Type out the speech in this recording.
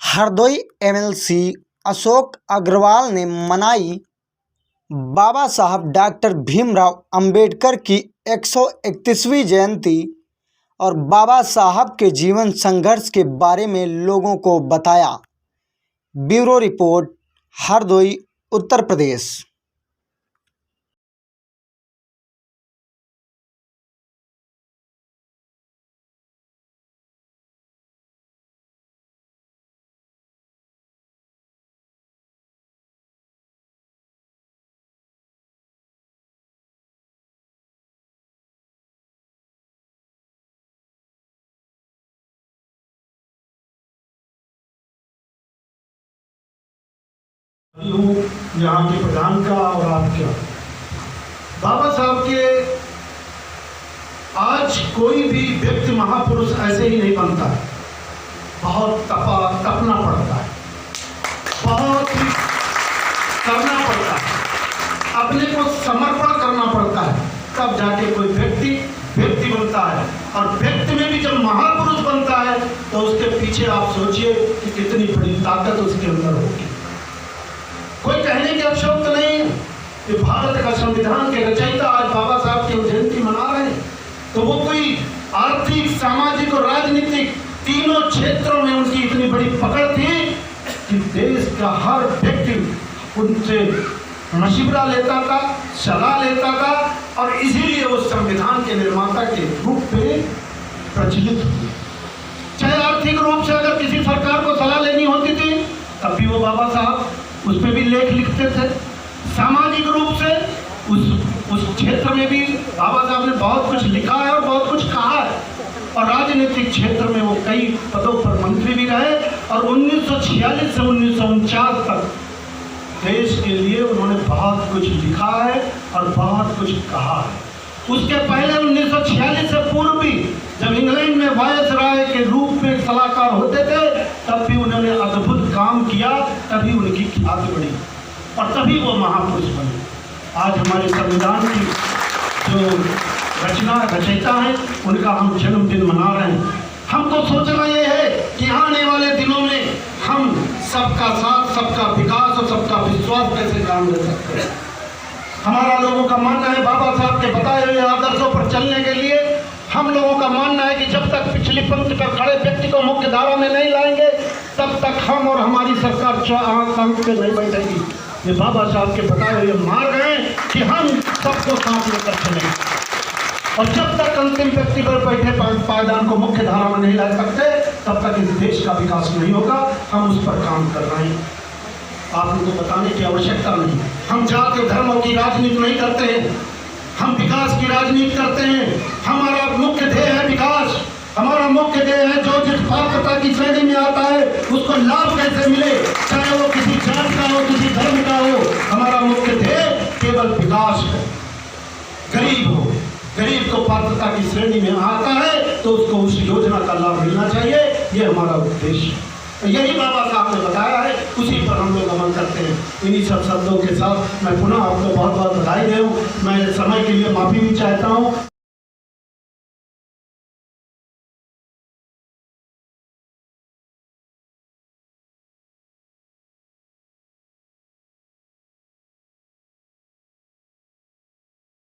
Hardoi MLC Ashok Agarwal ने मनाई बाबा साहब डॉक्टर भीमराव अंबेडकर की 131वीं जयंती और बाबा साहब के जीवन संघर्ष के बारे में लोगों को बताया। Bureau report, Hardoi, Uttar Pradesh. यहाँ के प्रधान का और आपका बाबा साहब के आज कोई भी व्यक्ति महापुरुष ऐसे ही नहीं बनता है। बहुत तपना पड़ता है, बहुत ही करना पड़ता है, अपने को समर्पण करना पड़ता है, तब जाके कोई व्यक्ति बनता है। और व्यक्ति में भी जब महापुरुष बनता है तो उसके पीछे आप सोचिए कि कितनी बड़ी ताकत उसके अंदर होगी। कोई कहने की आवश्यकता नहीं है कि भारत का संविधान के रचयिता आज बाबा साहब की जयंती मना रहे हैं, तो वो कोई आर्थिक, सामाजिक और राजनीतिक तीनों क्षेत्रों में उनकी इतनी बड़ी पकड़ थी कि देश का हर व्यक्ति उनसे मशवरा लेता था, सलाह लेता था, और इसीलिए वो संविधान के निर्माता के रूप में प्रचलित हुए। चाहे आर्थिक रूप से अगर किसी सरकार को सलाह लेनी होती थी तब भी वो बाबा साहब उस पर भी लेख लिखते थे। सामाजिक रूप से उस क्षेत्र में भी बाबा साहब ने बहुत कुछ लिखा है और बहुत कुछ कहा है। और राजनीतिक क्षेत्र में वो कई पदों पर मंत्री भी रहे और 1946 से 1949 तक देश के लिए उन्होंने बहुत कुछ लिखा है और बहुत कुछ कहा है। उसके पहले 1946 से पूर्व भी जब इंग्लैंड में वायसराय के रूप में सलाहकार होते थे तब भी उन्होंने अद्भुत काम किया, तभी उनकी ख्याति बढ़ी और तभी वो महापुरुष बने। आज हमारे संविधान की जो रचयिता हैं उनका हम जन्मदिन मना रहे हैं। हमको सोचना ये है कि आने वाले दिनों में हम सबका साथ, सबका विकास और सबका विश्वास कैसे काम ले सकते हैं। हमारा लोगों का मानना है बाबा साहब के बताए हुए आदर्शों पर चलने के लिए हम लोगों का मानना है कि जब तक पिछली पंक्ति पर खड़े व्यक्ति को मुख्य धारा में नहीं लाएंगे तब तक हम और हमारी सरकार आंख पे नहीं बैठेगी। ये बाबा साहब के बताए हुए मार्ग हैं कि हम सबको साथ लेकर चलेंगे, और जब तक अंतिम व्यक्ति पर बैठे पायदान को मुख्य धारा में नहीं ला सकते तब तक इस देश का विकास नहीं होगा। हम उस पर काम कर रहे हैं, आप उनको बताने की आवश्यकता नहीं। हम जाति धर्मों की राजनीति नहीं करते हैं, हम विकास की राजनीति करते हैं। हमारा मुख्य ध्येय है विकास, हमारा मुख्य ध्येय है जो जिस पात्रता की श्रेणी में आता है उसको लाभ कैसे मिले, चाहे वो किसी जात का हो, किसी धर्म का हो। हमारा मुख्य ध्येय केवल विकास है। गरीब को पात्रता की श्रेणी में आता है तो उसको उस योजना का लाभ मिलना चाहिए, ये हमारा उद्देश्य है। यही बाबा साहब ने बताया है, उसी पर हम लोग अमल करते हैं। इन्हीं सब शब्दों के साथ मैं पुनः आपको बहुत बहुत बधाई दे हूँ। मैं समय के लिए माफ़ी भी चाहता हूँ।